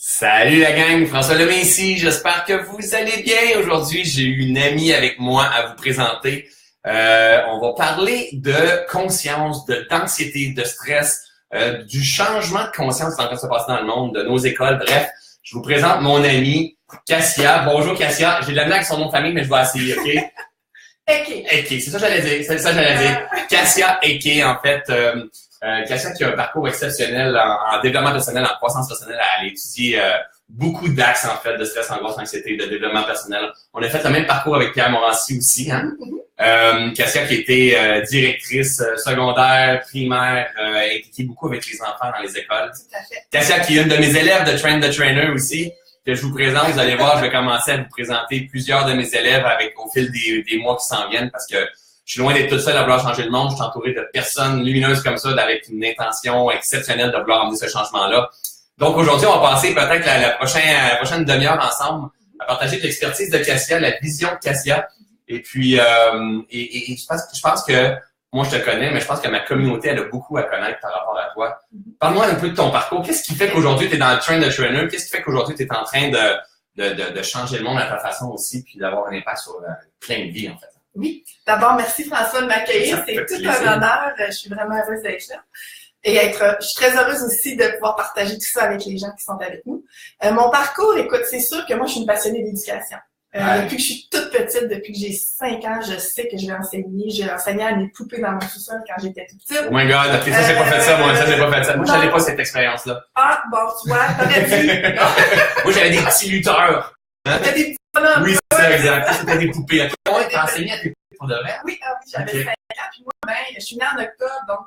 Salut la gang, François Lemay ici, j'espère que vous allez bien. Aujourd'hui, j'ai une amie avec moi à vous présenter. On va parler de conscience, d'anxiété, de stress, du changement de conscience qui est en train de se passer dans le monde, de nos écoles. Bref, je vous présente mon amie Cassia. Bonjour Cassia, j'ai de la blague avec son nom de famille, mais je vais essayer, OK? Eke, c'est ça que j'allais dire, Cassia Eke, en fait. Cassia qui a un parcours exceptionnel en développement personnel, en croissance personnelle. Elle a étudié beaucoup d'axes, en fait, de stress, angoisse, anxiété, de développement personnel. On a fait le même parcours avec Pierre Morancy aussi, hein? Cassia qui était directrice secondaire, primaire, impliquée beaucoup avec les enfants dans les écoles. Tout à fait. Cassia qui est une de mes élèves de Train the Trainer aussi, que je vous présente. Vous allez voir, je vais commencer à vous présenter plusieurs de mes élèves au fil des mois qui s'en viennent parce que je suis loin d'être toute seule à vouloir changer le monde. Je suis entouré de personnes lumineuses comme ça, avec une intention exceptionnelle de vouloir amener ce changement-là. Donc aujourd'hui, on va passer peut-être la prochaine demi-heure ensemble à partager de l'expertise de Cassia, la vision de Cassia. Et puis, je pense que moi, je te connais, mais je pense que ma communauté, elle a beaucoup à connaître par rapport à toi. Parle-moi un peu de ton parcours. Qu'est-ce qui fait qu'aujourd'hui, tu es dans le Train the Trainer? Qu'est-ce qui fait qu'aujourd'hui, tu es en train de changer le monde à ta façon aussi, puis d'avoir un impact sur plein de vies, en fait? Oui. D'abord, merci François de m'accueillir. C'est tout un honneur. Je suis vraiment heureuse d'être là. Je suis très heureuse aussi de pouvoir partager tout ça avec les gens qui sont avec nous. Mon parcours, écoute, c'est sûr que moi, je suis une passionnée d'éducation. Depuis que je suis toute petite, depuis que j'ai 5 ans, je sais que je vais enseigner. J'ai enseigné à mes poupées dans mon sous-sol quand j'étais toute petite. Oh my God, ok, ça, j'ai pas fait ça, moi, Moi, j'avais pas cette expérience-là. Ah, bon, tu vois, t'aurais dû. Moi, j'avais des petits lutteurs. Hein? T'as des petits bonhommes. Oui, c'est ça, exact. C'était des poupées. Comment t'as enseigné à tes poupées pour de vrai? Oui, j'avais 5 ans. Puis moi, je suis née en octobre, donc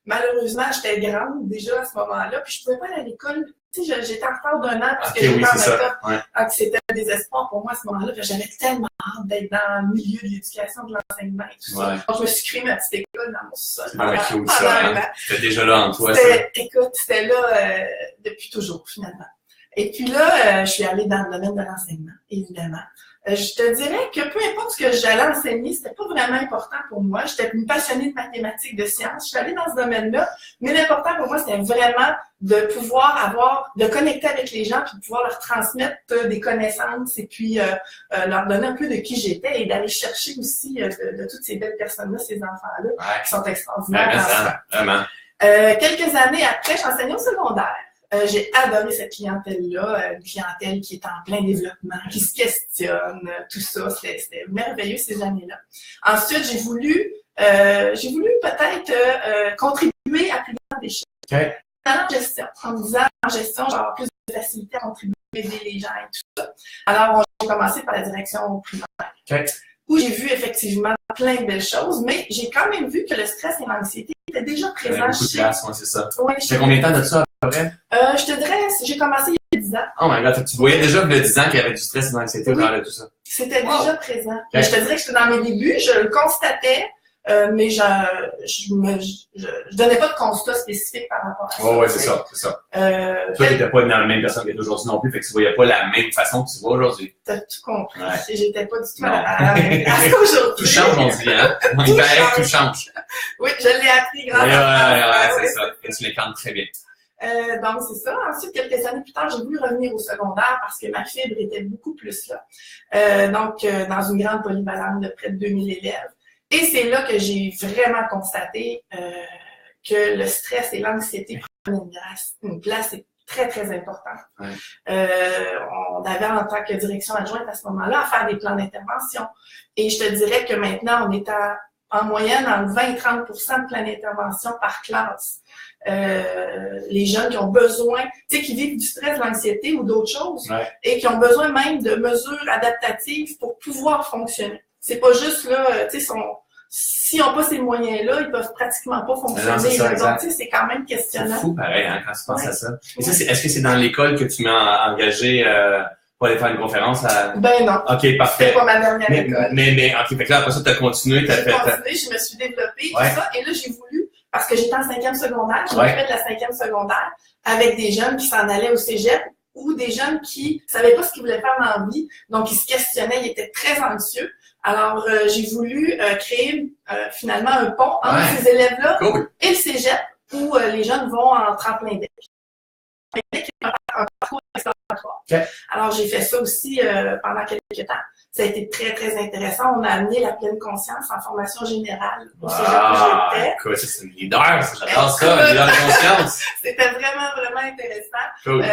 malheureusement, j'étais grande déjà à ce moment-là. Puis je pouvais pas aller à l'école. Tu sais, j'étais en retard d'un an parce que j'étais en octobre. Ouais. Donc, c'était un désespoir pour moi à ce moment-là. J'avais tellement hâte d'être dans le milieu de l'éducation, de l'enseignement et tout ça. Donc, je me suis créé ma petite école dans mon sous-sol. C'était déjà là en toi, ça. Écoute, c'était là depuis toujours, finalement. Et puis là, je suis allée dans le domaine de l'enseignement, évidemment. Je te dirais que peu importe ce que j'allais enseigner, c'était pas vraiment important pour moi. J'étais une passionnée de mathématiques, de sciences. Je suis allée dans ce domaine-là, mais l'important pour moi, c'était vraiment de pouvoir de connecter avec les gens, puis de pouvoir leur transmettre des connaissances et puis leur donner un peu de qui j'étais et d'aller chercher aussi de toutes ces belles personnes-là, ces enfants-là, qui sont extraordinaires. Vraiment. Quelques années après, j'enseignais au secondaire. J'ai adoré cette clientèle-là, une clientèle qui est en plein développement, qui se questionne, tout ça. C'était merveilleux ces années-là. Ensuite, j'ai voulu peut-être contribuer à plus grande échelle. Okay. En gestion, en me disant en gestion, j'ai avoir plus de facilité à contribuer, aider les gens et tout ça. Alors, j'ai commencé par la direction primaire. Okay. Où j'ai vu effectivement plein de belles choses, mais j'ai quand même vu que le stress et l'anxiété étaient déjà présents beaucoup de place, c'est ça. Ouais, ça fait combien de temps de ça, à peu près? Je te dirais, j'ai commencé il y a 10 ans. Oh my God, tu voyais déjà il y a 10 ans qu'il y avait du stress et de l'anxiété au travers de tout ça. C'était déjà présent. Okay. Je te dirais que j'étais dans mes débuts, je le constatais, mais je donnais pas de constat spécifique par rapport à ça. Oh, ouais, c'est ça. Toi, tu n'étais pas dans la même personne que tu es aujourd'hui non plus, fait que tu voyais pas la même façon que tu vois aujourd'hui. T'as tout compris. Ouais. J'étais pas du tout à la même place qu'aujourd'hui. Tout change, on dit, hein? Il paraît que tout change. Oui, je l'ai appris grâce à ça. C'est ça. Et tu l'incarnes très bien. Donc, c'est ça. Ensuite, quelques années plus tard, j'ai voulu revenir au secondaire parce que ma fibre était beaucoup plus là. Donc, dans une grande polyvalente de près de 2000 élèves. Et c'est là que j'ai vraiment constaté que le stress et l'anxiété prenaient une place très, très importante. Ouais. On avait, en tant que direction adjointe à ce moment-là, à faire des plans d'intervention. Et je te dirais que maintenant, on est en moyenne entre 20 et 30 de plans d'intervention par classe. Les jeunes qui ont besoin, tu sais, qui vivent du stress, de l'anxiété ou d'autres choses, ouais. Et qui ont besoin même de mesures adaptatives pour pouvoir fonctionner. C'est pas juste là, tu sais, s'ils n'ont pas ces moyens-là, ils peuvent pratiquement pas fonctionner. Non, donc, tu sais, c'est quand même questionnant. C'est fou, pareil, hein, quand tu penses à ça. Et ça, est-ce que c'est dans l'école que tu m'as engagé pour aller faire une conférence à... Ben non. OK, parfait. C'était pas ma dernière école. Mais, OK, fait que là, après ça, tu as continué. J'ai continué, je me suis développée, tout ça. Et là, j'ai voulu, parce que j'étais en 5e secondaire, je m'occupais de la 5e secondaire, avec des jeunes qui s'en allaient au cégep, ou des jeunes qui savaient pas ce qu'ils voulaient faire dans la vie, donc ils se questionnaient, ils étaient très anxieux. Alors, j'ai voulu créer finalement un pont entre ces élèves-là et le cégep où les jeunes vont en tremplin deck. Un parcours extraordinaire. Okay. Alors, j'ai fait ça aussi pendant quelques temps. Ça a été très, très intéressant. On a amené la pleine conscience en formation générale au cégep où j'étais. Écoute, ça, c'est une leader, j'adore ça, un leader de conscience. C'était vraiment, vraiment intéressant. Cool.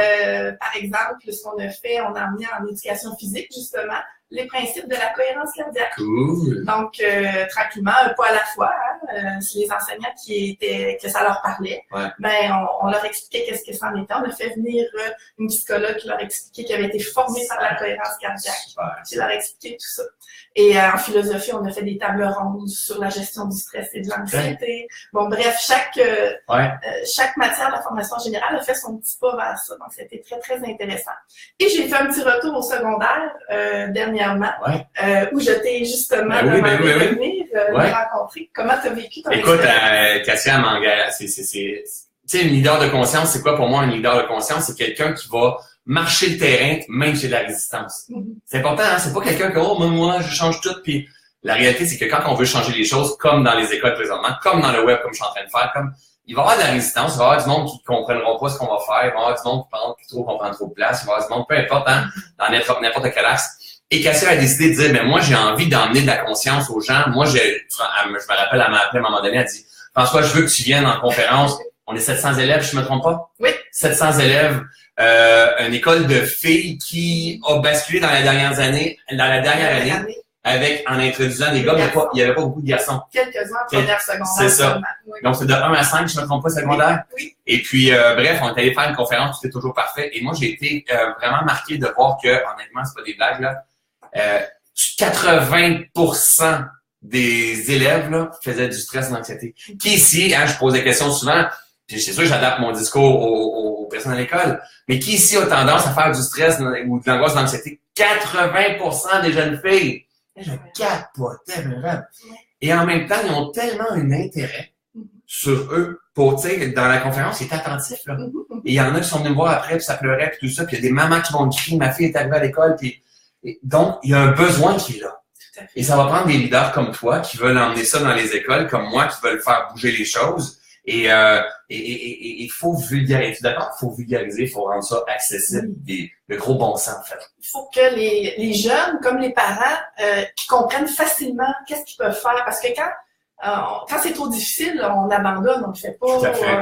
Par exemple, ce qu'on a fait, on a amené en éducation physique, justement, les principes de la cohérence cardiaque. Cool. Donc, tranquillement, un pas à la fois, c'est les enseignants que ça leur parlait. Ouais. Ben, on leur expliquait qu'est-ce que ça en était. On a fait venir une psychologue qui leur expliquait qui avait été formée par la cohérence cardiaque. Qui leur expliquait tout ça. Et en philosophie, on a fait des tables rondes sur la gestion du stress et de l'anxiété. Bon, bref, chaque matière de la formation générale a fait son petit pas vers ça. Donc, c'était très, très intéressant. Et j'ai fait un petit retour au secondaire dernièrement, où je t'ai justement demandé de venir me rencontrer. Comment tu as vécu ton expérience? Écoute, Cassia Manga, tu sais, une leader de conscience, c'est quoi pour moi un leader de conscience? C'est quelqu'un qui va marcher le terrain, même chez de la résistance. C'est important, hein? C'est pas quelqu'un qui, moi, je change tout, puis la réalité, c'est que quand on veut changer les choses, comme dans les écoles présentement, comme dans le web, comme je suis en train de faire, comme, il va y avoir de la résistance, il va y avoir du monde qui ne comprendront pas ce qu'on va faire, il va y avoir du monde qui prend trop de place, il va y avoir du monde, peu importe, hein, dans n'importe quel axe. Et Cassia a décidé de dire, moi, j'ai envie d'emmener de la conscience aux gens. Moi, je me rappelle, elle m'a appelé à un moment donné, elle a dit, François, je veux que tu viennes en conférence. On est 700 élèves, je me trompe pas? Oui. 700 élèves, une école de filles qui a basculé dans la dernière année, avec, en introduisant des gars, mais il n'y avait pas beaucoup de garçons. Quelques-uns en première secondaire. C'est ça. Oui. Donc, c'est de 1 à 5, je ne me trompe pas, secondaire. Oui. Et puis, bref, on est allé faire une conférence, tout est toujours parfait. Et moi, j'ai été vraiment marqué de voir que, honnêtement, c'est pas des blagues, là, 80% des élèves là, faisaient du stress et de l'anxiété. Qui ici, je pose des questions souvent, puis c'est sûr que j'adapte mon discours aux personnes à l'école, mais qui ici a tendance à faire du stress ou de l'angoisse, de l'anxiété? 80% des jeunes filles. Je capotais vraiment. Et en même temps, ils ont tellement un intérêt sur eux pour, tu sais, dans la conférence, ils étaient attentifs, là. Et il y en a qui sont venus me voir après, puis ça pleurait, puis tout ça, puis il y a des mamans qui vont me crier, ma fille est arrivée à l'école, puis donc, il y a un besoin qui est là. Et ça va prendre des leaders comme toi qui veulent emmener ça dans les écoles, comme moi, qui veulent faire bouger les choses. Et il faut vulgariser. D'accord? Il faut vulgariser, il faut rendre ça accessible. Le gros bon sens, en fait. Il faut que les jeunes, comme les parents, qui comprennent facilement qu'est-ce qu'ils peuvent faire. Parce que quand c'est trop difficile, on abandonne, on ne le fait pas. Tout à fait.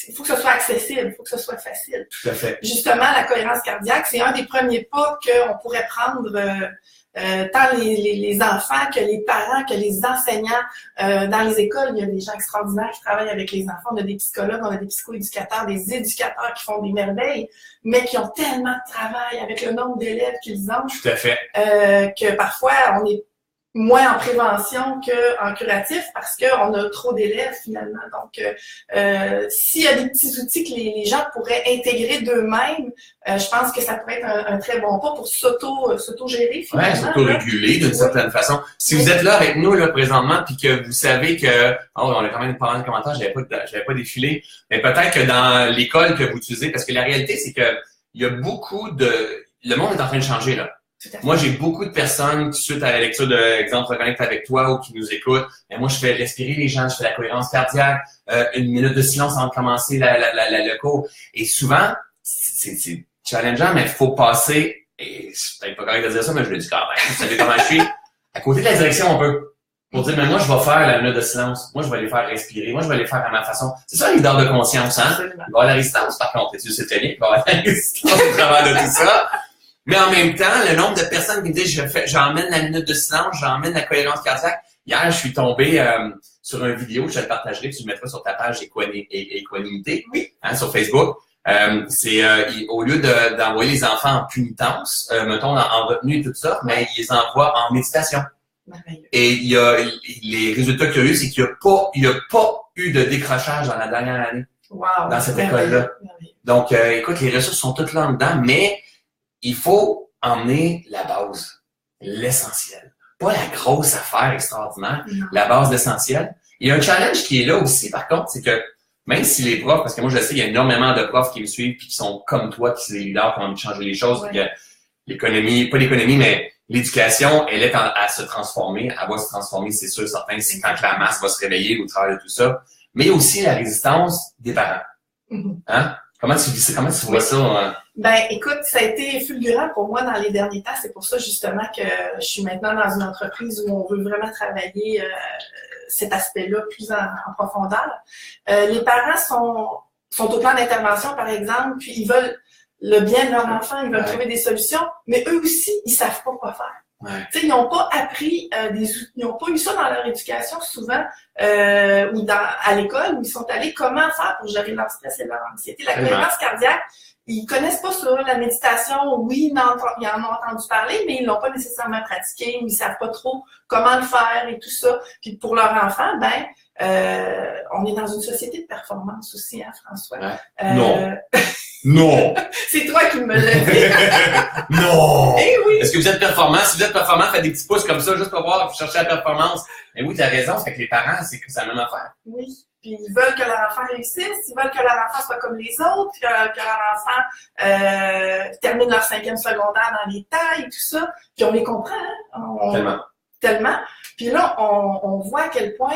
Il faut que ce soit accessible, il faut que ce soit facile. Tout à fait. Justement, la cohérence cardiaque, c'est un des premiers pas qu'on pourrait prendre tant les enfants que les parents, que les enseignants. Dans les écoles, il y a des gens extraordinaires qui travaillent avec les enfants. On a des psychologues, on a des psychoéducateurs, des éducateurs qui font des merveilles, mais qui ont tellement de travail avec le nombre d'élèves qu'ils ont. Tout à fait. Que parfois, on est moins en prévention qu'en curatif parce qu'on a trop d'élèves finalement. Donc, s'il y a des petits outils que les gens pourraient intégrer d'eux-mêmes, je pense que ça pourrait être un très bon pas pour s'auto-gérer finalement. Ouais, s'auto-réguler d'une certaine façon. Si vous êtes là avec nous là présentement puis que vous savez que on a quand même pas mal de commentaires, j'avais pas défilé, mais peut-être que dans l'école que vous utilisez, parce que la réalité c'est que il y a beaucoup le monde est en train de changer là. Moi, j'ai beaucoup de personnes qui, suite à la lecture de l'exemple Reconnecte avec toi ou qui nous écoutent, mais moi, je fais respirer les gens, je fais la cohérence cardiaque, une minute de silence avant de commencer le cours. Et souvent, c'est challengeant, mais il faut passer, et c'est peut-être pas correct de dire ça, mais je le dis quand même, vous savez comment je suis, à côté de la direction un peu. Pour dire, mais moi, je vais faire la minute de silence. Moi, je vais les faire respirer. Moi, je vais les faire à ma façon. C'est ça, le leader de conscience, hein? Il va y avoir la résistance, par contre. Tu sais très bien qu'il va y avoir la résistance au travers de tout ça. Mais en même temps, le nombre de personnes qui me disent j'emmène la minute de silence, j'emmène la cohérence cardiaque. Hier, je suis tombé sur une vidéo, je te le partagerai, tu le mettras sur ta page Équanimité, sur Facebook. Au lieu d'envoyer les enfants en punitence, mettons en retenue et tout ça, mais ils les envoient en méditation. Et il y a les résultats qu'il y a eu, c'est qu'il n'y a pas eu de décrochage dans la dernière année dans cette école-là. Donc, écoute, les ressources sont toutes là dedans, mais il faut emmener la base, l'essentiel. Pas la grosse affaire extraordinaire, la base l'essentiel. Il y a un challenge qui est là aussi, par contre, c'est que même si les profs, parce que moi je sais, il y a énormément de profs qui me suivent et qui sont comme toi, qui sont des leaders, qui ont envie de changer les choses, que l'économie, pas l'économie, mais l'éducation, elle est à se transformer, elle va se transformer, c'est sûr, certain, c'est quand la masse va se réveiller au travers de tout ça. Mais il y a aussi la résistance des parents. Hein? Comment tu vis ça? Comment tu vois ça? Ben, écoute, ça a été fulgurant pour moi dans les derniers temps. C'est pour ça, justement, que je suis maintenant dans une entreprise où on veut vraiment travailler cet aspect-là plus en profondeur. Les parents sont au plan d'intervention, par exemple, puis ils veulent le bien de leur enfant, ils veulent trouver des solutions, mais eux aussi, ils savent pas quoi faire. Ouais. Ils n'ont pas appris ils n'ont pas eu ça dans leur éducation souvent ou à l'école où ils sont allés comment faire pour gérer leur stress et leur anxiété. La cohérence cardiaque, ils connaissent pas ça. La méditation, oui, ils en ont entendu parler, mais ils l'ont pas nécessairement pratiqué ou ils savent pas trop comment le faire et tout ça. Puis pour leur enfant, on est dans une société de performance aussi, hein, François? Ouais. Non. Non! C'est toi qui me l'as dit! Non! Eh oui! Est-ce que vous êtes performant? Si vous êtes performant, faites des petits pouces comme ça, juste pour voir, vous cherchez la performance. Mais oui, tu as raison, c'est que les parents, c'est la même affaire. Oui. Puis ils veulent que leur enfant réussisse, ils veulent que leur enfant soit comme les autres, que leur enfant termine leur 5e secondaire dans les temps et tout ça. Puis on les comprend, hein? Tellement. Puis là, on voit à quel point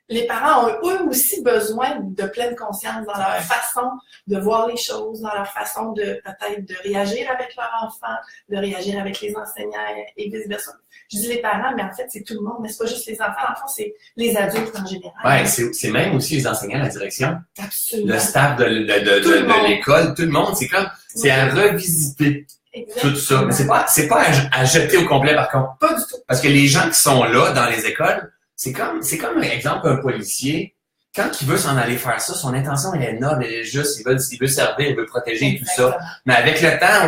les parents ont eux aussi besoin de pleine conscience dans leur façon de voir les choses, dans leur façon de peut-être de réagir avec leur enfant, de réagir avec les enseignants et vice-versa. Je dis les parents, mais en fait, c'est tout le monde, mais c'est pas juste les enfants. En fait, c'est les adultes en général. Ouais, c'est même aussi les enseignants, la direction. Absolument. Le staff de l'école, tout le monde. C'est comme, c'est à revisiter. Exactement. Tout ça. Mais c'est pas à jeter au complet, par contre. Pas du tout. Parce que les gens qui sont là, dans les écoles, c'est comme, exemple, un policier. Quand il veut s'en aller faire ça, son intention, elle est noble, elle est juste, il veut servir, il veut protéger et tout ça. Mais avec le temps,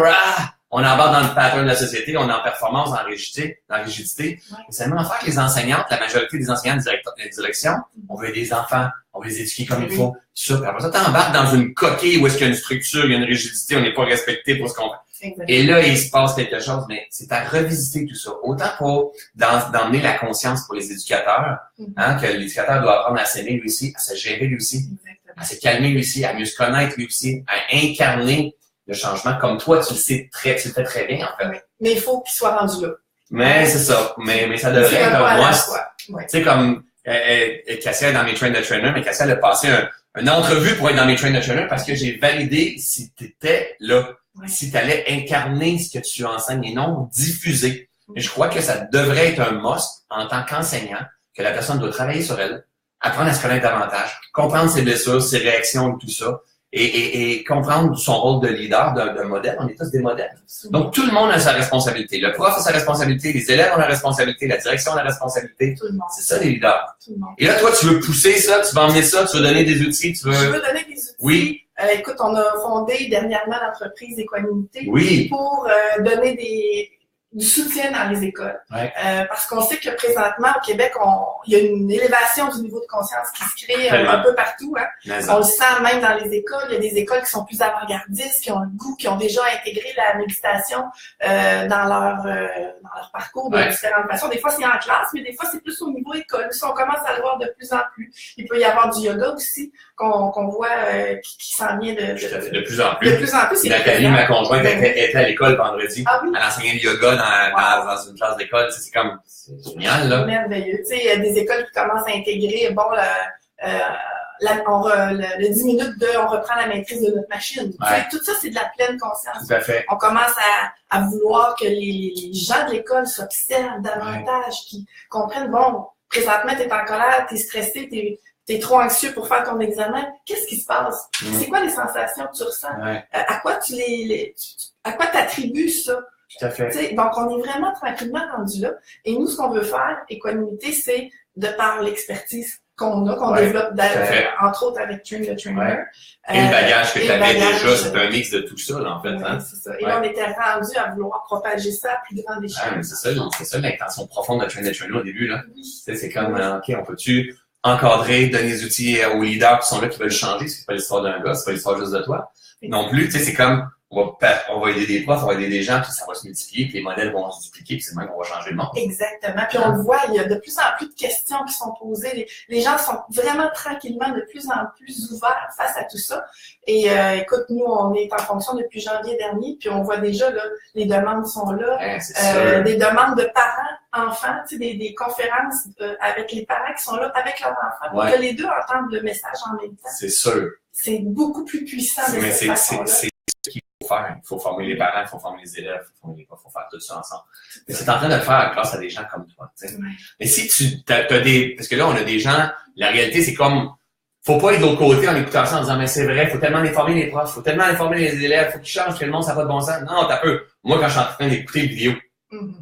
on embarque dans le pattern de la société, on est en performance, en rigidité. Ouais. C'est la même affaire que les enseignantes, la majorité des enseignants de direction, on veut des enfants, on veut les éduquer comme il faut, tout ça. Puis après ça, t'embarques dans une coquille où est-ce qu'il y a une structure, il y a une rigidité, on n'est pas respecté pour ce qu'on fait. Et là, il se passe quelque chose, mais c'est à revisiter tout ça. Autant pour d'emmener la conscience pour les éducateurs, hein, que l'éducateur doit apprendre à s'aimer lui aussi, à se gérer lui aussi, à se calmer lui aussi, à mieux se connaître lui aussi, à incarner le changement comme toi, tu le fais très bien, en fait. Mais il faut qu'il soit rendu là. Mais c'est ça. Mais ça devrait être moi. Tu sais, comme Cassia est dans mes train de trainer, mais Cassia a passé une entrevue pour être dans mes train de trainer parce que j'ai validé si tu étais là. Si tu allais incarner ce que tu enseignes et non diffuser. Et je crois que ça devrait être un must en tant qu'enseignant, que la personne doit travailler sur elle, apprendre à se connaître davantage, comprendre ses blessures, ses réactions et tout ça, et comprendre son rôle de leader, d'un modèle. On est tous des modèles. Donc, tout le monde a sa responsabilité. Le prof a sa responsabilité, les élèves ont la responsabilité, la direction a la responsabilité. C'est ça, les leaders. Et là, toi, tu veux pousser ça, tu veux emmener ça, tu veux donner des outils, Je veux donner des outils. Oui. Écoute, on a fondé dernièrement l'entreprise Équanimité pour donner du soutien dans les écoles. Ouais. Parce qu'on sait que présentement, au Québec, il y a une élévation du niveau de conscience qui se crée un peu partout. Hein. On le sent même dans les écoles. Il y a des écoles qui sont plus avant-gardistes, qui ont le goût, qui ont déjà intégré la méditation dans leur parcours de différentes façons. Des fois, c'est en classe, mais des fois, c'est plus au niveau école. On commence à le voir de plus en plus. Il peut y avoir du yoga aussi qu'on voit qui s'en vient de plus en plus. De plus en plus. Nathalie, ma conjointe, était à l'école vendredi. Ah oui? Elle enseignait le yoga dans une classe d'école. C'est génial, là. Merveilleux. Tu sais, il y a des écoles qui commencent à intégrer, le 10 minutes on reprend la maîtrise de notre machine. Ouais. Tout ça, c'est de la pleine conscience. Tout à fait. On commence à vouloir que les gens de l'école s'observent davantage, qu'ils comprennent, présentement, t'es en colère, t'es stressé, t'es trop anxieux pour faire ton examen. Qu'est-ce qui se passe? C'est quoi les sensations que tu ressens? À quoi à quoi t'attribues ça? Tout à fait. T'sais, donc, on est vraiment tranquillement rendu là. Et nous, ce qu'on veut faire, Équanimité, c'est de par l'expertise qu'on développe, entre autres avec Train the Trainer. Et le bagage que tu avais déjà, c'est un mix de tout ça, là, en fait. Hein? C'est ça. Et là, on était rendu à vouloir propager ça à plus grande échelle. C'est ça l'intention profonde de Train the Trainer au début, là. C'est comme, OK, on peut-tu encadrer, donner des outils aux leaders qui sont là, qui veulent changer? C'est pas l'histoire d'un gars, c'est pas l'histoire juste de toi. Non plus, c'est comme, on va aider des profs, on va aider des gens, puis ça va se multiplier, puis les modèles vont se dupliquer, puis c'est même qu'on va changer le monde. Exactement. Puis on le voit, il y a de plus en plus de questions qui sont posées. Les gens sont vraiment tranquillement de plus en plus ouverts face à tout ça. Et écoute, nous, on est en fonction depuis janvier dernier, puis on voit déjà, là, les demandes sont là. Des demandes de parents, enfants, tu sais, des conférences avec les parents qui sont là avec leurs enfants, pour que les deux entendent le message en même temps. C'est sûr. C'est beaucoup plus puissant de cette façon-là. C'est ce qu'il faut faire. Il faut former les parents, il faut former les élèves, il faut former les profs, il faut faire tout ça ensemble. Mais c'est en train de le faire grâce à des gens comme toi. Tu sais. Mais si tu t'as des. Parce que là, on a des gens, la réalité, c'est comme. Faut pas être de l'autre côté en écoutant ça en disant mais c'est vrai, faut tellement informer les profs, faut tellement informer les élèves, faut qu'ils changent, que le monde ça n'a pas de bon sens. Non, t'as peu. Moi, quand je suis en train d'écouter une vidéo,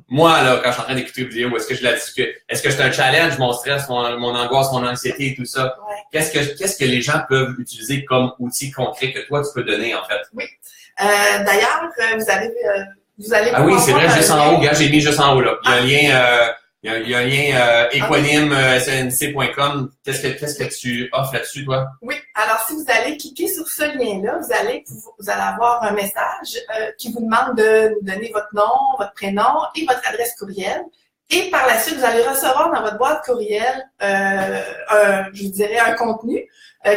moi, là, quand je suis en train d'écouter une vidéo, est-ce que je la discute? Est-ce que c'est un challenge, mon stress, mon angoisse, mon anxiété et tout ça? Qu'est-ce que les gens peuvent utiliser comme outil concret que toi, tu peux donner, en fait? Oui. D'ailleurs, vous allez Ah oui, c'est vrai, juste en haut, gars, j'ai mis juste en haut, là. Il y a un lien Equanime, snc.com. Qu'est-ce que tu offres là-dessus, toi? Oui. Alors, si vous allez cliquer sur ce lien-là, vous allez avoir un message qui vous demande de nous donner votre nom, votre prénom et votre adresse courriel. Et par la suite, vous allez recevoir dans votre boîte courriel, je vous dirais, un contenu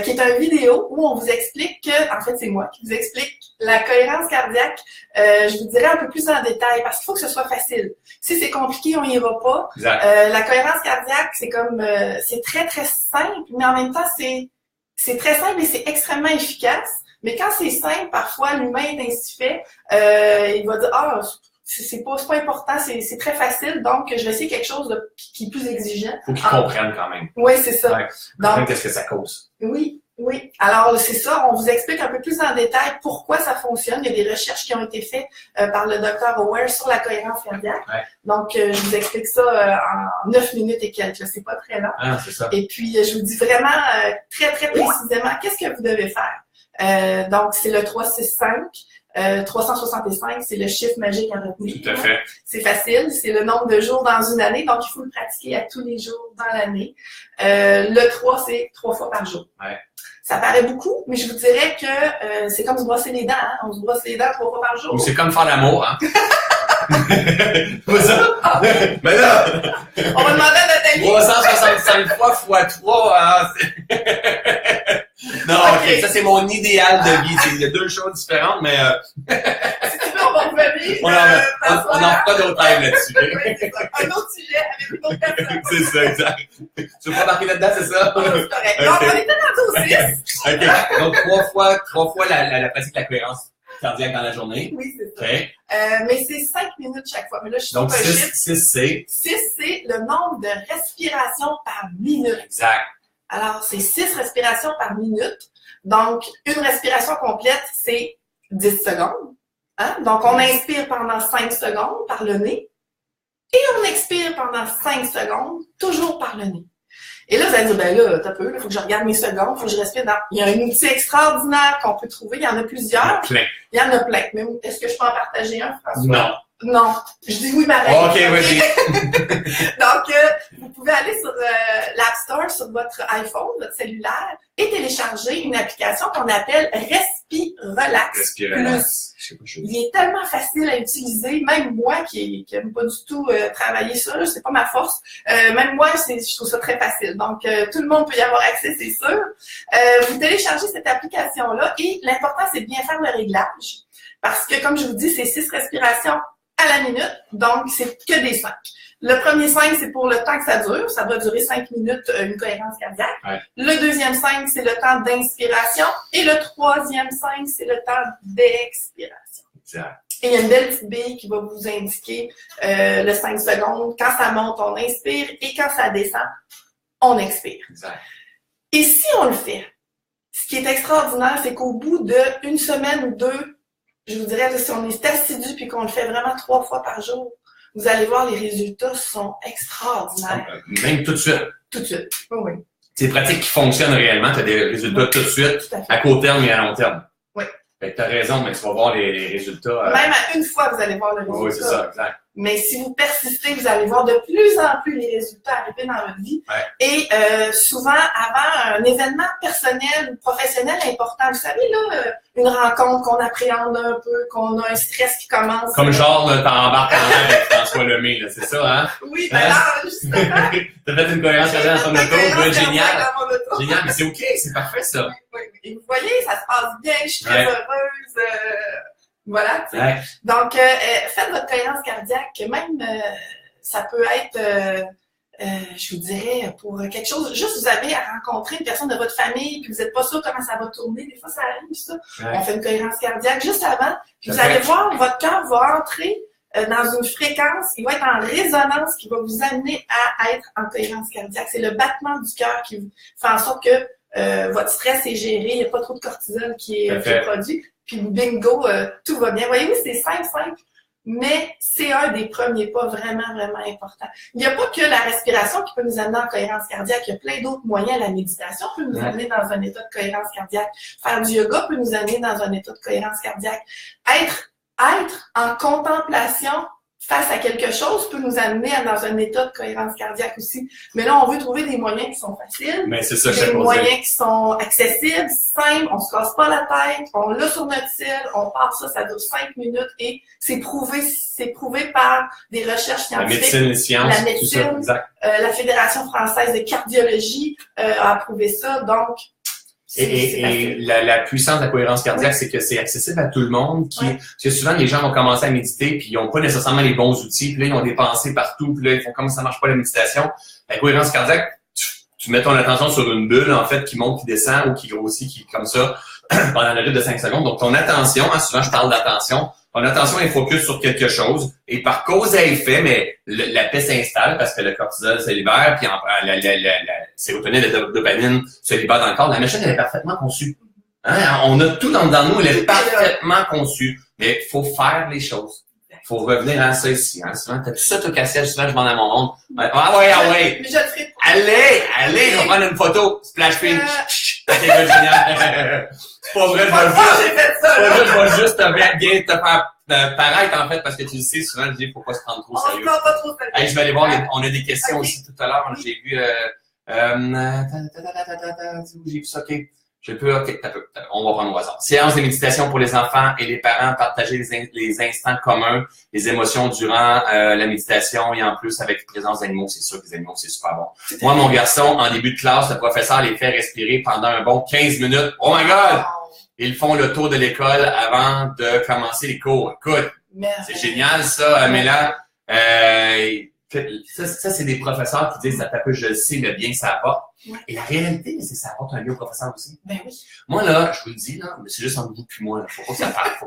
qui est une vidéo où on vous explique que, en fait, c'est moi qui vous explique la cohérence cardiaque, je vous dirais un peu plus en détail parce qu'il faut que ce soit facile. Si c'est compliqué, on n'ira pas. La cohérence cardiaque, c'est comme, c'est très, très simple, mais en même temps, c'est très simple et c'est extrêmement efficace. Mais quand c'est simple, parfois, l'humain est ainsi fait, il va dire, ah, c'est pas important, c'est très facile, donc je vais essayer quelque chose qui est plus exigeant. Faut qu'ils comprennent quand même. Oui, c'est ça. Ouais. Donc, qu'est-ce que ça cause? Oui. Alors, c'est ça, on vous explique un peu plus en détail pourquoi ça fonctionne. Il y a des recherches qui ont été faites par le Dr. Aware sur la cohérence cardiaque. Donc, je vous explique ça en 9 minutes et quelques. C'est pas très long. Ah, c'est ça. Et puis, je vous dis vraiment très, très précisément qu'est-ce que vous devez faire. Donc, c'est le 365. 365, c'est le chiffre magique à retenir. Tout à fait. C'est facile, c'est le nombre de jours dans une année, donc il faut le pratiquer à tous les jours dans l'année. Le 3, c'est 3 fois par jour. Ça paraît beaucoup, mais je vous dirais que c'est comme se brosser les dents. Hein? On se brosse les dents 3 fois par jour. Ou c'est comme faire l'amour. Hein? Pas ça? Mais là! On va demander à Nathalie. 365 fois fois 3. Hein? Non, ok, ça c'est mon idéal de vie. Il y a deux choses différentes, mais si tu veux, on va revenir. On n'en fera pas d'autres rêves là-dessus. Oui, c'est ça. Un autre sujet avec une autre personne. C'est ça, exact. Tu veux pas marquer là-dedans, c'est ça? Oh, c'est correct. Donc, on était rendu au 6. OK. Donc, trois fois la pratique de la cohérence cardiaque dans la journée. Oui, c'est ça. Okay. Mais c'est 5 minutes chaque fois. Mais là, je suis donc, pas 6, c'est? 6, c'est le nombre de respirations par minute. Exact. Alors, c'est 6 respirations par minute. Donc, une respiration complète, c'est 10 secondes. Hein? Donc, on inspire pendant 5 secondes par le nez et on expire pendant 5 secondes, toujours par le nez. Et là, vous allez dire, ben là, t'as peu, il faut que je regarde mes secondes, il faut que je respire dans... Il y a un outil extraordinaire qu'on peut trouver, il y en a plusieurs. Plein. Il y en a plein. Mais est-ce que je peux en partager un, François? Non. Non. Je dis oui, Marie. OK, vas-y. Donc, vous pouvez aller sur l'App Store, sur votre iPhone, votre cellulaire, et télécharger une application qu'on appelle Respirelax Plus. Il est tellement facile à utiliser, même moi qui n'aime pas du tout travailler ça, là, c'est pas ma force, même moi, je trouve ça très facile. Donc, tout le monde peut y avoir accès, c'est sûr. Vous téléchargez cette application-là et l'important, c'est de bien faire le réglage. Parce que, comme je vous dis, c'est 6 respirations à la minute, donc c'est que des 5. Le premier 5, c'est pour le temps que ça dure. Ça doit durer 5 minutes, une cohérence cardiaque. Le deuxième 5, c'est le temps d'inspiration. Et le troisième 5, c'est le temps d'expiration. Et il y a une belle petite bille qui va vous indiquer le 5 secondes. Quand ça monte, on inspire. Et quand ça descend, on expire. Et si on le fait, ce qui est extraordinaire, c'est qu'au bout d'une semaine ou 2, je vous dirais, si on est assidu puis qu'on le fait vraiment 3 fois par jour, vous allez voir, les résultats sont extraordinaires. Même tout de suite. Tout de suite, oui. C'est des pratiques qui fonctionnent réellement. Tu as des résultats tout de suite, à court terme et à long terme. Oui. Tu as raison, mais tu vas voir les résultats. Même à une fois, vous allez voir le résultat. Oui, c'est ça, exact. Mais si vous persistez, vous allez voir de plus en plus les résultats arriver dans votre vie. Ouais. Et souvent, avant un événement personnel ou professionnel important, vous savez, là, une rencontre qu'on appréhende un peu, qu'on a un stress qui commence. Comme genre, t'embarques en l'air avec François Lemay, là, c'est ça, hein? Oui, ben là, justement. T'as fait une cohérence cardiaque dans ton auto, génial. Dans mon auto. Génial, mais c'est OK, c'est parfait, ça. Oui. Et vous voyez, ça se passe bien, je suis très heureuse. Voilà. Ouais. Donc, faites votre cohérence cardiaque. Même, ça peut être, je vous dirais, pour quelque chose. Juste, vous avez à rencontrer une personne de votre famille, puis vous n'êtes pas sûr comment ça va tourner. Des fois, ça arrive, ça. Ouais. On fait une cohérence cardiaque juste avant. Puis vous allez voir, votre cœur va entrer dans une fréquence, il va être en résonance qui va vous amener à être en cohérence cardiaque. C'est le battement du cœur qui fait en sorte que votre stress est géré, il n'y a pas trop de cortisol qui est produit. Puis bingo, tout va bien. Voyez-vous, c'est simple, mais c'est un des premiers pas vraiment, vraiment importants. Il n'y a pas que la respiration qui peut nous amener en cohérence cardiaque, il y a plein d'autres moyens. La méditation peut nous amener dans un état de cohérence cardiaque. Faire du yoga peut nous amener dans un état de cohérence cardiaque. Être en contemplation face à quelque chose peut nous amener dans un état de cohérence cardiaque aussi. Mais là, on veut trouver des moyens qui sont faciles, mais c'est ça, des moyens qui sont accessibles, simples, on se casse pas la tête, on l'a sur notre cell, on part ça dure 5 minutes et c'est prouvé par des recherches scientifiques. La médecine, les sciences, la médecine, tout ça, exact. La Fédération française de cardiologie a approuvé ça, donc Et la puissance de la cohérence cardiaque, c'est que c'est accessible à tout le monde. Parce que souvent, les gens vont commencer à méditer, puis ils n'ont pas nécessairement les bons outils, puis là, ils ont des pensées partout, puis là, ils font comme ça marche pas la méditation. La cohérence cardiaque, tu mets ton attention sur une bulle, en fait, qui monte, qui descend, ou qui grossit, qui comme ça, pendant le rythme de 5 secondes. Donc, ton attention, souvent, je parle d'attention, ton attention est focus sur quelque chose, et par cause à effet, mais la paix s'installe parce que le cortisol se libère, puis la sérotonine et la dopamine se libèrent dans le corps. La machine, elle est parfaitement conçue. Hein? On a tout dans nous, elle est parfaitement conçue. Mais il faut faire les choses. Il faut revenir à ça ici. Hein? Souvent, t'as tout ça, toi, Cassia, souvent, je m'en à mon monde. Ah ouais! Mais je le ferai pas. Allez, on va prendre une photo. Splash screen. C'est génial. C'est pas vrai, je vais juste bien te faire paraître, en fait, parce que tu le sais, souvent, je dis, faut pas se prendre trop sérieux. Pas trop sérieux. Hey, je vais aller voir, on a des questions aussi tout à l'heure. J'ai vu, j'ai vu ça, OK. On va prendre au hasard. Séance de méditation pour les enfants et les parents, partager les instants communs, les émotions durant la méditation et en plus avec la présence d'animaux, c'est sûr que les animaux, c'est super bon. Moi, mon garçon, en début de classe, le professeur les fait respirer pendant un bon 15 minutes. Oh my God! Ils font le tour de l'école avant de commencer les cours. Écoute, c'est génial ça, Mélan. Ça, c'est des professeurs qui disent, ça tape, je le sais, le bien que ça apporte. Ouais. Et la réalité, c'est que ça apporte un bien au professeur aussi. Ben oui. Moi, là, je vous le dis, là, mais c'est juste entre vous puis moi, là. Faut pas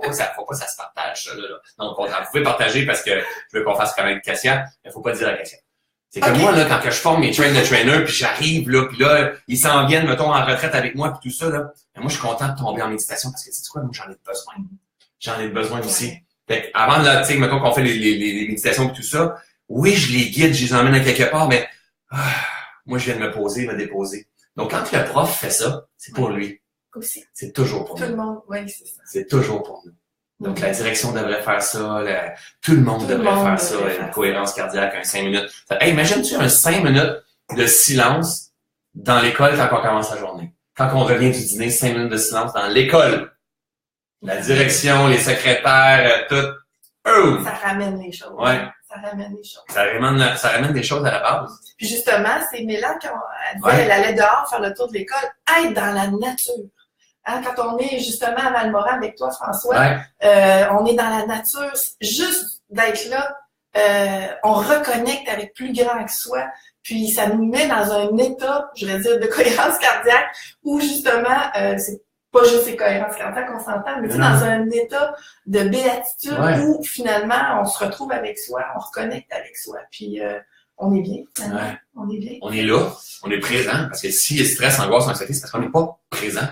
que ça se partage, ça, là. Non, vous pouvez partager parce que je veux qu'on fasse connaître Cassia, mais faut pas dire à Cassia. C'est que moi, là, quand que je forme mes train de trainer, puis j'arrive, là, puis là, ils s'en viennent, mettons, en retraite avec moi, puis tout ça, là. Mais moi, je suis content de tomber en méditation parce que, tu sais quoi, moi, j'en ai besoin. J'en ai besoin aussi. Fait avant de, là, tu sais, mettons qu'on fait les méditations et tout ça, oui, je les guide, je les emmène à quelque part, mais moi, je viens de me poser, me déposer. Donc, quand le prof fait ça, c'est pour lui. Aussi. C'est toujours pour nous. Tout le monde, oui, c'est ça. C'est toujours pour nous. Donc, la direction devrait faire ça, tout le monde devrait faire ça, une cohérence cardiaque, un 5 minutes. Hey, imagine-tu un 5 minutes de silence dans l'école quand on commence la journée? Quand on revient du dîner, 5 minutes de silence dans l'école. La direction, les secrétaires, tout. Ça ramène les choses. Ouais. Ça ramène les choses. Ça ramène des choses à la base. Puis justement, c'est Mélan, quand elle disait, elle allait dehors faire le tour de l'école, être dans la nature. Hein, quand on est justement à Valmorin avec toi, François, on est dans la nature, juste d'être là, on reconnecte avec plus grand que soi, puis ça nous met dans un état, je vais dire, de cohérence cardiaque, où justement, c'est pas juste les cohérences cardiaques, on s'entend, mais dans un état de béatitude où finalement on se retrouve avec soi, on reconnecte avec soi, puis on est bien, on est bien. On est là, on est présent, parce que si le stress, angoisse, anxiété, c'est parce qu'on n'est pas présent.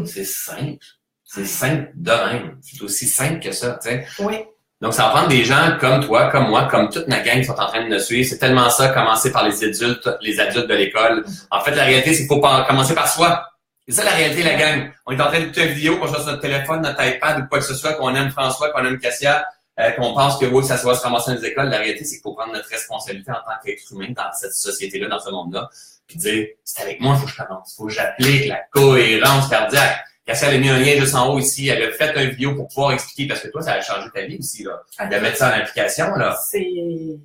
C'est simple. C'est simple de même. C'est aussi simple que ça, tu sais. Oui. Donc, ça va prendre des gens comme toi, comme moi, comme toute ma gang qui sont en train de nous suivre. C'est tellement ça, commencer par les adultes de l'école. En fait, la réalité, c'est qu'il faut commencer par soi. C'est ça la réalité, la gang. On est en train d'écouter une vidéo, qu'on soit sur notre téléphone, notre iPad ou quoi que ce soit, qu'on aime François, qu'on aime Cassia. qu'on pense que oui, ça va se ramasser dans les écoles. La réalité, c'est qu'il faut prendre notre responsabilité en tant qu'être humain dans cette société-là, dans ce monde-là, puis dire, c'est avec moi, il faut que je commence. Il faut que j'applique la cohérence cardiaque. Cassia, elle a mis un lien juste en haut ici. Elle a fait une vidéo pour pouvoir expliquer, parce que toi, ça a changé ta vie aussi, là. De mettre ça en application, là. Il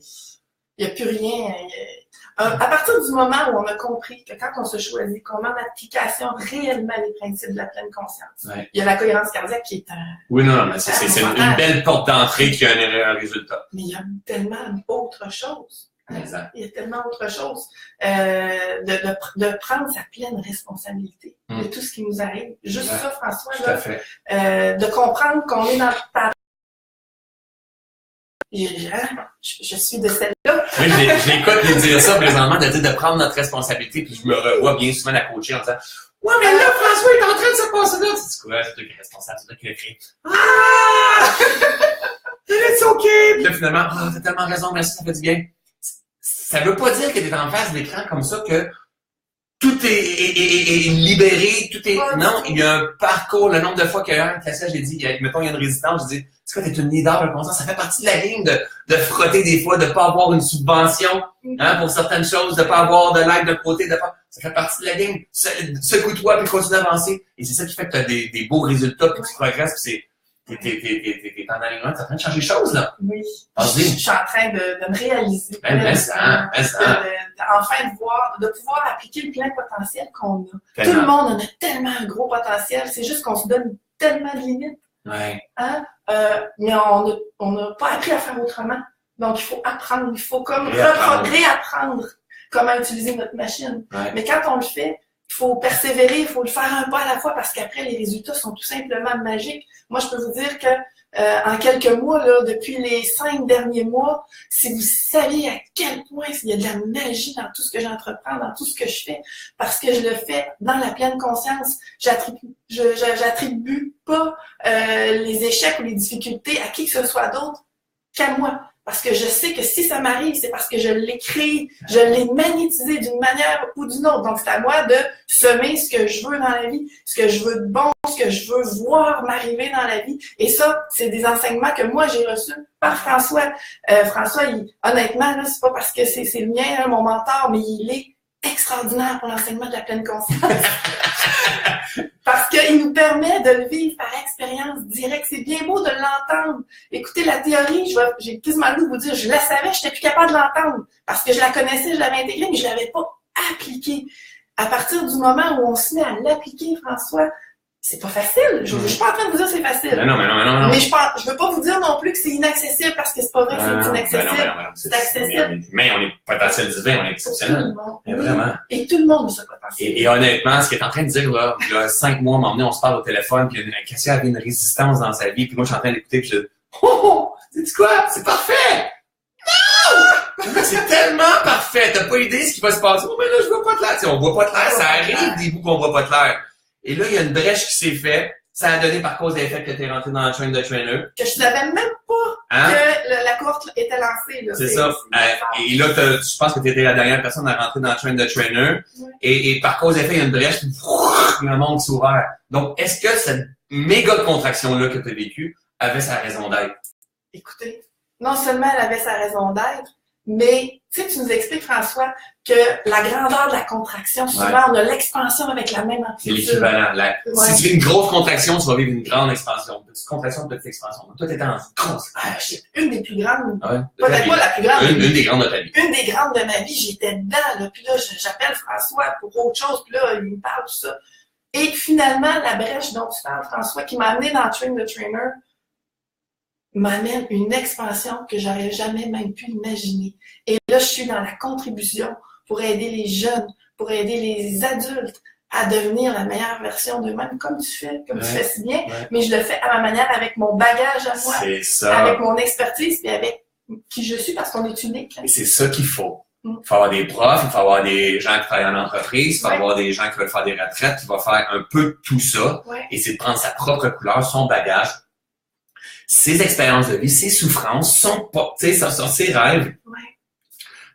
n'y a plus rien. À partir du moment où on a compris que quand on se choisit, qu'on met en application réellement les principes de la pleine conscience, il y a la cohérence cardiaque qui est un... Oui, non, mais c'est une belle porte d'entrée qui a un résultat. Mais il y a tellement autre chose. Exact. Il y a tellement autre chose. De prendre sa pleine responsabilité de tout ce qui nous arrive. Juste ça, François, tout à fait. De comprendre qu'on est dans le je suis de celle-là. Oui, je l'écoute lui dire ça présentement, de dire de prendre notre responsabilité, puis je me revois bien souvent la coacher en disant « Ouais, mais là, François est en train de se passer là! » Tu dis quoi? C'est toi qui es responsable, c'est toi qui l'as créé. Ah! It's okay! Puis là, finalement, t'as tellement raison, merci, ça fait du bien. Ça veut pas dire que t'es en face de l'écran comme ça que tout est libéré, tout est... Non, il y a un parcours, le nombre de fois qu'il y a un cassage, j'ai dit, mettons, il y a une résistance, je dis, c'est quoi, t'es une leader de conscience, ça fait partie de la game de frotter des fois, de pas avoir une subvention, pour certaines choses, de pas avoir de l'aide de côté, ça fait partie de la game. Secoue-toi, puis continue d'avancer. Et c'est ça qui fait que t'as des beaux résultats, puis tu progresses, puis t'es en alignement, t'es en train de changer les choses, là. Oui. Je suis en train de me réaliser. Enfin de pouvoir appliquer le plein potentiel qu'on a. Tout le monde en a tellement un gros potentiel, c'est juste qu'on se donne tellement de limites. Ouais. Mais on n'a pas appris à faire autrement. Donc, il faut apprendre, il faut comme réapprendre comment utiliser notre machine. Ouais. Mais quand on le fait, il faut persévérer, il faut le faire un pas à la fois parce qu'après, les résultats sont tout simplement magiques. Moi, je peux vous dire que en quelques mois, là, depuis les 5 derniers mois, si vous saviez à quel point il y a de la magie dans tout ce que j'entreprends, dans tout ce que je fais, parce que je le fais dans la pleine conscience, j'attribue pas les échecs ou les difficultés à qui que ce soit d'autre qu'à moi. Parce que je sais que si ça m'arrive, c'est parce que je l'ai créé, je l'ai magnétisé d'une manière ou d'une autre. Donc, c'est à moi de semer ce que je veux dans la vie, ce que je veux de bon, ce que je veux voir m'arriver dans la vie. Et ça, c'est des enseignements que moi, j'ai reçus par François. François, honnêtement, là, c'est pas parce que c'est le mien, là, mon mentor, mais il est extraordinaire pour l'enseignement de la pleine conscience. Parce qu'il nous permet de le vivre par expérience directe. C'est bien beau de l'entendre. Écoutez, la théorie, j'ai quasiment le goût de vous dire, je la savais, je n'étais plus capable de l'entendre. Parce que je la connaissais, je l'avais intégrée, mais je ne l'avais pas appliquée. À partir du moment où on se met à l'appliquer, François, c'est pas facile. Je suis pas en train de vous dire que c'est facile. Non. Mais je veux pas vous dire non plus que c'est inaccessible parce que c'est pas vrai que c'est inaccessible. C'est accessible. Mais on est potentiel divin, on est exceptionnel. Vraiment. Et tout le monde a ce potentiel. Et honnêtement, ce qu'il est en train de dire, là, il y a 5 mois, m'emmener, on se parle au téléphone, puis Cassia avait une résistance dans sa vie, puis moi, je suis en train d'écouter, puis je dis, oh, sais-tu quoi? C'est parfait! Non! C'est tellement parfait! T'as pas idée ce qui va se passer? Oh, mais là, je vois pas de l'air. On voit pas de l'air, ça arrive des bouts qu'on voit pas de l'air. Et là, il y a une brèche qui s'est faite. Ça a donné par cause des faits que tu es rentré dans la chaîne de trainer. Que je savais même pas que la cohorte était lancée. Là. C'est ça. Et là, je pense que tu étais la dernière personne à rentrer dans la chaîne de trainer. Ouais. Et par cause des faits, il y a une brèche, il y a un monde qui s'est ouvert. Donc, est-ce que cette méga contraction-là que tu as vécue avait sa raison d'être? Écoutez, non seulement elle avait sa raison d'être, mais tu nous expliques, François, que la grandeur de la contraction, souvent, on a l'expansion avec la même amplitude. C'est l'équivalent. Si tu fais une grosse contraction, tu vas vivre une grande expansion. Petite contraction, petite expansion. Donc, toi, t'étais dans une grosse. Une des plus grandes. Peut-être pas la plus grande. Une des grandes de ta vie. Une des grandes de ma vie, j'étais dedans, là. Puis là, j'appelle François pour autre chose. Puis là, il me parle de ça. Et finalement, la brèche dont tu parles, François, qui m'a amené dans Train the Trainer, m'amène une expansion que j'aurais jamais même pu imaginer. Et là, je suis dans la contribution pour aider les jeunes, pour aider les adultes à devenir la meilleure version d'eux-mêmes, comme tu fais, tu fais si bien, mais je le fais à ma manière, avec mon bagage à moi, avec mon expertise, et avec qui je suis, parce qu'on est unique. Et c'est ça qu'il faut. Il faut avoir des profs, il faut avoir des gens qui travaillent en entreprise, il faut avoir des gens qui veulent faire des retraites, qui vont faire un peu tout ça, et c'est de prendre sa propre couleur, son bagage, ses expériences de vie, ses souffrances, ses rêves.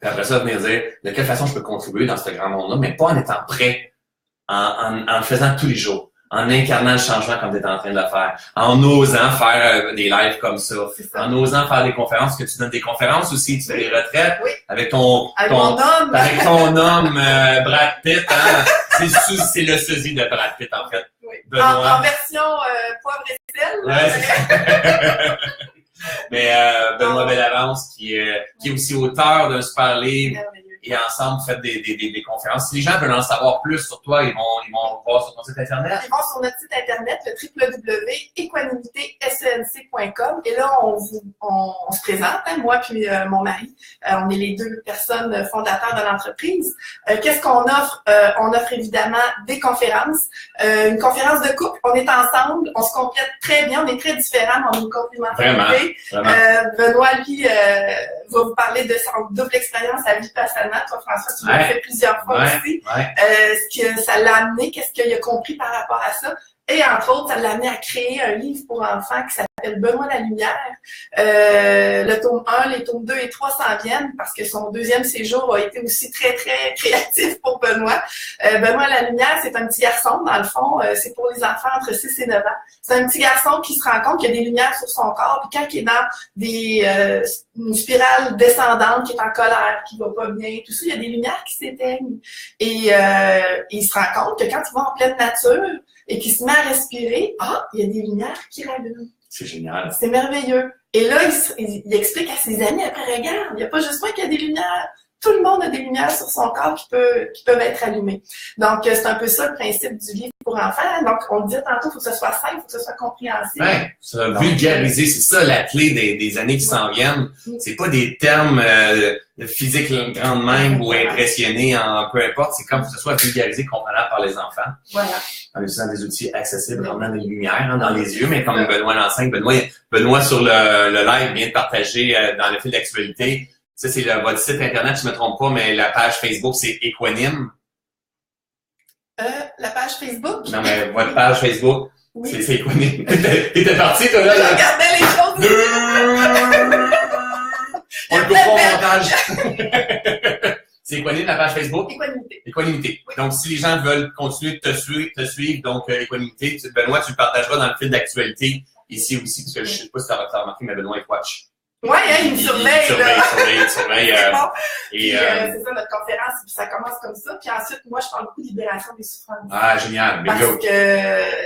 Puis après ça, venir dire de quelle façon je peux contribuer dans ce grand monde-là, mais pas en étant prêt, en le faisant tous les jours. en incarnant le changement comme tu es en train de le faire, en osant faire des lives comme ça, en osant faire des conférences, que tu donnes des conférences aussi, tu fais des retraites avec ton homme Brad Pitt, hein? C'est le sosie de Brad Pitt en fait. Oui. En version poivre et sel. Ouais, mais Benoît Bellavance qui est aussi auteur d'un super livre. Et ensemble, vous faites des conférences. Si les gens veulent en savoir plus sur toi, ils vont voir sur ton site Internet. Ils vont sur notre site Internet, le www.equanimitésenc.com. Et là, on se présente, hein, moi puis mon mari. On est les deux personnes fondateurs de l'entreprise. Qu'est-ce qu'on offre? On offre évidemment des conférences. Une conférence de couple. On est ensemble. On se complète très bien. On est très différents, mais on nous complémente. Vraiment. Benoît, lui, va vous parler de son double expérience à vie personnelle. Toi, François, tu l'as fait plusieurs fois aussi. Ce que ça l'a amené, qu'est-ce qu'il a compris par rapport à ça. Et entre autres, ça l'a amené à créer un livre pour enfants qui s'appelle Benoît la Lumière. Le tome 1, les tomes 2 et 3 s'en viennent parce que son deuxième séjour a été aussi très, très créatif pour Benoît. Benoît la Lumière, c'est un petit garçon, dans le fond. C'est pour les enfants entre 6 et 9 ans. C'est un petit garçon qui se rend compte qu'il y a des lumières sur son corps. Puis quand il est dans une spirale descendante, qui est en colère, qui va pas bien, tout ça, il y a des lumières qui s'éteignent. Et il se rend compte que quand il va en pleine nature, et qui se met à respirer, il y a des lumières qui rallument. C'est génial. C'est merveilleux. Et là, il explique à ses amis, après, regarde, il n'y a pas juste moi qui a des lumières. Tout le monde a des lumières sur son corps qui peuvent être allumées. Donc, c'est un peu ça le principe du livre pour enfants. Donc, on le dit tantôt, il faut que ce soit simple, il faut que ce soit compréhensible. Ouais, ça vulgariser, c'est ça la clé des années qui s'en viennent. C'est pas des termes de physique grande même ou impressionnés en peu importe. C'est comme que ce soit vulgarisé, comprenable par les enfants. Voilà. En utilisant des outils accessibles, en des lumières dans les yeux, mais comme Benoît l'enseigne. Benoît sur le live vient de partager dans le fil d'actualité. Ça, c'est votre site Internet, je ne me trompe pas, mais la page Facebook, c'est Equanime. La page Facebook? Non, mais votre page Facebook, c'est Equanime. T'étais parti, toi, là? Je regardais les choses. On le coupe pas au montage. C'est Equanime, la page Facebook? Equanimité. Oui. Donc, si les gens veulent continuer de te suivre, donc Equanimité, Benoît, tu le partageras dans le fil d'actualité ici aussi, parce que je ne sais pas si tu as remarqué, mais Benoît est watch. Oui, il me surveille. Il surveille. C'est ça, notre conférence, puis ça commence comme ça. Puis ensuite, moi, je parle beaucoup de libération des souffrances. Ah, génial. Parce que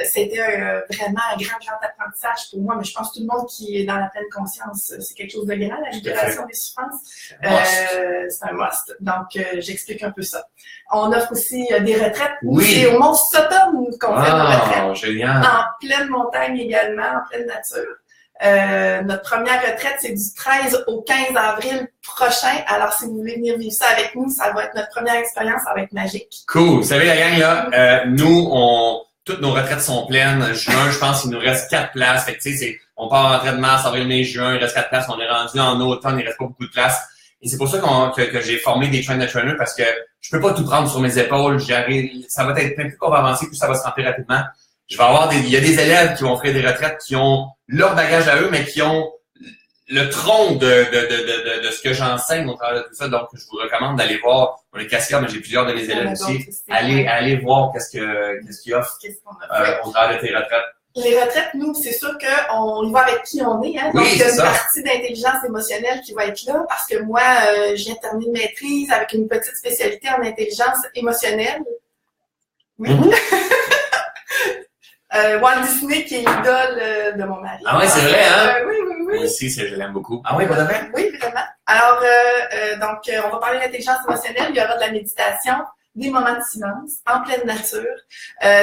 c'était vraiment un grand apprentissage pour moi, mais je pense que tout le monde qui est dans la pleine conscience, c'est quelque chose de grand, la libération des souffrances. C'est un must. Donc, j'explique un peu ça. On offre aussi des retraites. C'est au Mont Sodome qu'on fait nos retraites. Génial. En pleine montagne également, en pleine nature. Notre première retraite, c'est du 13 au 15 avril prochain. Alors, si vous voulez venir vivre ça avec nous, ça va être notre première expérience, ça va être magique. Cool. Vous savez, la gang, là, nous, toutes nos retraites sont pleines. Juin, je pense qu'il nous reste 4 places. Fait que, tu sais, on part en retraite de mars, avril, mai, juin, il reste 4 places. On est rendu en automne, il reste pas beaucoup de places. Et c'est pour ça que j'ai formé des trainers parce que je peux pas tout prendre sur mes épaules. Ça va être plus qu'on va avancer, plus ça va se remplir rapidement. Il y a des élèves qui vont faire des retraites qui ont leur bagage à eux, mais qui ont le tronc de ce que j'enseigne au travers de tout ça. Donc, je vous recommande d'aller voir. On est Cassia, mais j'ai plusieurs de mes élèves aussi. Allez voir qu'est-ce qu'ils offrent au travers de tes retraites. Les retraites, nous, c'est sûr qu'on y va avec qui on est. Hein? Donc, il y a une partie d'intelligence émotionnelle qui va être là parce que moi, je viens de terminer une maîtrise avec une petite spécialité en intelligence émotionnelle. Oui. Walt Disney, qui est l'idole de mon mari. Ah oui, c'est vrai, hein? Oui. Moi aussi, je l'aime beaucoup. Ah oui, pas de vrai? Oui, vraiment. Alors, donc, on va parler d'intelligence émotionnelle. Il y aura de la méditation, des moments de silence, en pleine nature,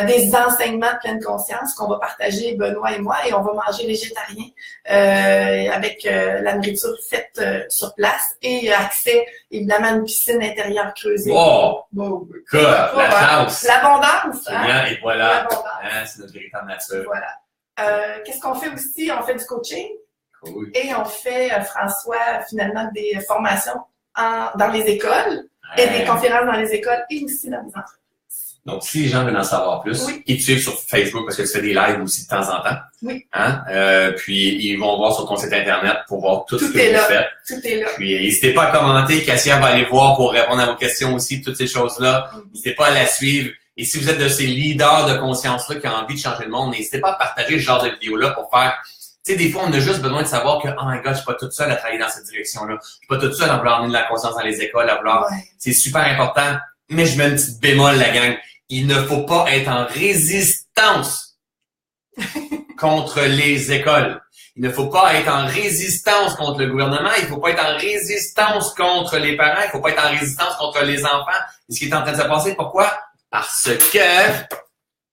des enseignements de pleine conscience qu'on va partager, Benoît et moi, et on va manger végétarien avec la nourriture faite sur place et accès, évidemment, à une piscine intérieure creusée. Wow! La chance! L'abondance! Hein? Et voilà, c'est notre véritable nature. Voilà. Qu'est-ce qu'on fait aussi? On fait du coaching. Cool. Et on fait, François, finalement, des formations dans les écoles. Et des conférences dans les écoles et aussi dans les entreprises. Donc, si les gens veulent en savoir plus, ils te suivent sur Facebook parce que tu fais des lives aussi de temps en temps. Oui. Hein? Puis, ils vont voir sur ton site Internet pour voir tout ce que vous faites. Tout est là. Puis, n'hésitez pas à commenter. Cassia va aller voir pour répondre à vos questions aussi, toutes ces choses-là. N'hésitez pas à la suivre. Et si vous êtes de ces leaders de conscience-là qui ont envie de changer le monde, n'hésitez pas à partager ce genre de vidéo-là pour faire... Tu sais, des fois, on a juste besoin de savoir que, oh my God, je suis pas toute seule à travailler dans cette direction-là. Je suis pas toute seule à vouloir amener de la conscience dans les écoles, à vouloir... Ouais. C'est super important. Mais je mets une petite bémol, la gang. Il ne faut pas être en résistance contre les écoles. Il ne faut pas être en résistance contre le gouvernement. Il ne faut pas être en résistance contre les parents. Il ne faut pas être en résistance contre les enfants. Et ce qui est en train de se passer, pourquoi? Parce que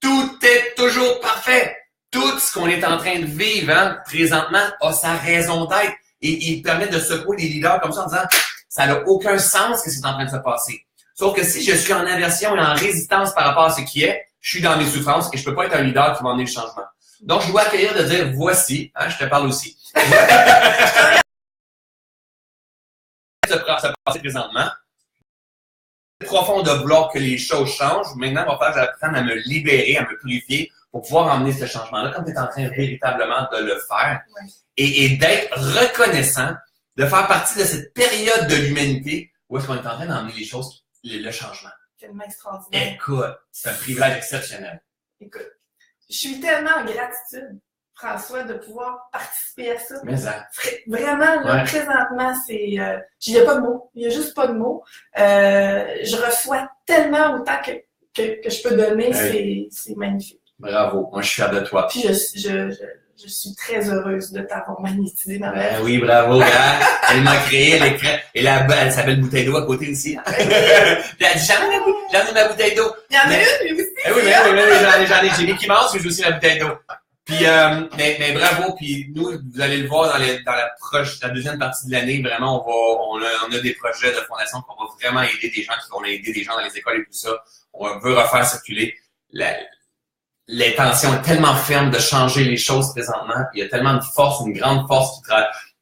tout est toujours parfait. Tout ce qu'on est en train de vivre présentement a sa raison d'être. Et il permet de secouer les leaders comme ça en disant ça n'a aucun sens que c'est en train de se passer. Sauf que si je suis en aversion et en résistance par rapport à ce qui est, je suis dans mes souffrances et je peux pas être un leader qui va emmener le changement. Donc, je dois accueillir de dire voici, je te parle aussi. se passer présentement. C'est profond de vouloir que les choses changent. Maintenant, on va faire, j'apprends à me libérer, à me purifier pour pouvoir emmener ce changement-là, comme tu es en train véritablement de le faire. Ouais. Et d'être reconnaissant, de faire partie de cette période de l'humanité où est-ce qu'on est en train d'emmener les choses, le changement. Tellement extraordinaire. Écoute, c'est un privilège exceptionnel. Écoute, je suis tellement en gratitude, François, de pouvoir participer à ça. Mais ça. Vraiment, là, présentement, c'est... il n'y a pas de mots. Il n'y a juste pas de mots. Je reçois tellement autant que je peux donner. Oui. C'est magnifique. Bravo. Moi, je suis fier de toi. Puis je suis très heureuse de t'avoir magnétisé dans ma vie. Oui, bravo. Hein? Elle m'a créé, elle s'appelle bouteille d'eau à côté aussi. Hein? Puis elle dit, j'en ai ma bouteille d'eau. Il y en a une, lui aussi. Oui, j'en ai. J'ai Mickey Mouse, mais j'ai aussi la bouteille d'eau. Puis, mais bravo. Puis nous, vous allez le voir dans la deuxième partie de l'année. Vraiment, on a des projets de fondation qu'on va vraiment aider des gens, qui vont aider des gens dans les écoles et tout ça. On veut refaire circuler. L'intention est tellement ferme de changer les choses présentement. Il y a tellement de force, une grande force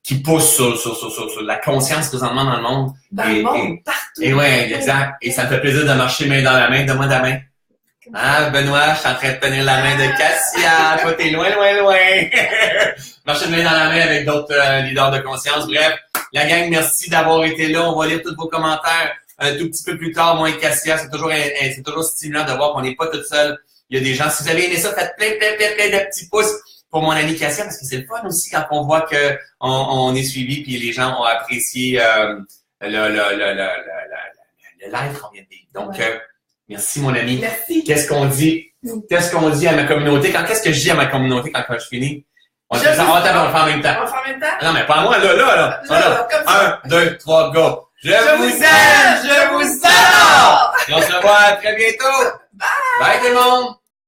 qui pousse sur la conscience présentement dans le monde. Dans le monde, partout. Et ouais, exact. Et ça me fait plaisir de marcher main dans la main. Donne-moi ta main. Ah, Benoît, je suis en train de tenir la main de Cassia. Toi, t'es loin. Marcher de main dans la main avec d'autres leaders de conscience. Bref, la gang, merci d'avoir été là. On va lire tous vos commentaires un tout petit peu plus tard. Moi et Cassia, c'est toujours stimulant de voir qu'on n'est pas tout seul. Il y a des gens, si vous avez aimé ça, faites plein de petits pouces pour mon ami Cassia, parce que c'est le fun aussi quand on voit que on est suivi puis les gens ont apprécié le live qu'on vient de vivre. Donc, merci mon ami. Merci. Qu'est-ce qu'on dit à ma communauté? Qu'est-ce que je dis à ma communauté quand je finis? On va le faire en même temps. On va le faire en même temps? Non, mais pas moi, là. 1, 2, 3, go. Je vous aime, je vous adore! Et on se revoit très bientôt. Bye tout le monde!